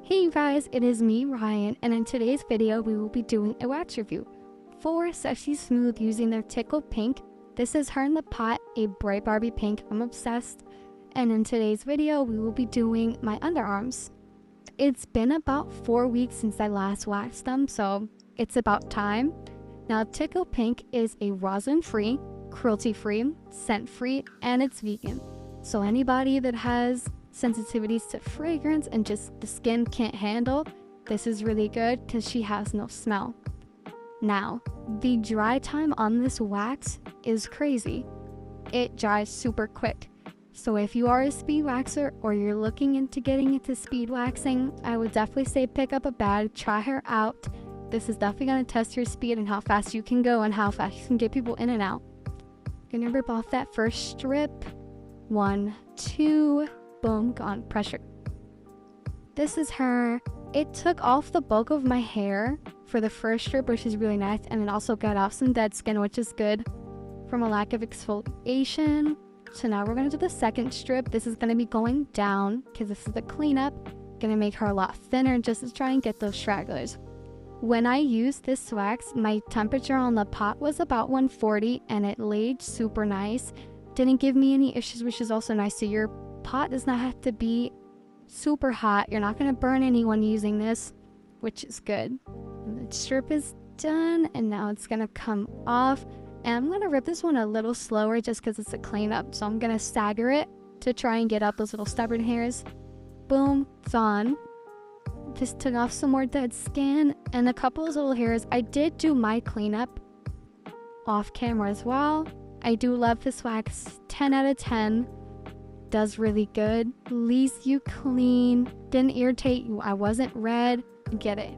Hey guys, it is me, Ryan, and in today's video we will be doing a wax review for Sexy Smooth using their Tickled Pink. This is her in the pot, a bright Barbie pink. I'm obsessed. And in today's video we will be doing my underarms. It's been about 4 weeks since I last waxed them, so it's about time. Now, Tickled Pink is a rosin-free, cruelty-free, scent-free, and it's vegan. So anybody that has sensitivities to fragrance and just the skin can't handle, this is really good because she has no smell. Now, the dry time on this wax is crazy. It dries super quick. So if you are a speed waxer or you're looking into getting into speed waxing, I would definitely say pick up a bag, try her out. This is definitely going to test your speed and how fast you can go and how fast you can get people in and out. Gonna rip off that first strip. 1, 2, boom, gone. Pressure. This is her. It took off the bulk of my hair for the first strip, which is really nice, and it also got off some dead skin, which is good from a lack of exfoliation. So now we're going to do the second strip. This is going to be going down because this is the cleanup. Going to make her a lot thinner just to try and get those stragglers. When I used this wax, my temperature on the pot was about 140 and it laid super nice. Didn't give me any issues, which is also nice. So your pot does not have to be super hot. You're not going to burn anyone using this, which is good. And the strip is done and now it's going to come off. And I'm going to rip this one a little slower just because it's a cleanup. So I'm going to stagger it to try and get out those little stubborn hairs. Boom, it's on. Just took off some more dead skin and a couple of little hairs. I did do my cleanup off camera as well. I do love this wax. 10 out of 10. Does really good. Leaves you clean. Didn't irritate you. I wasn't red. Get it.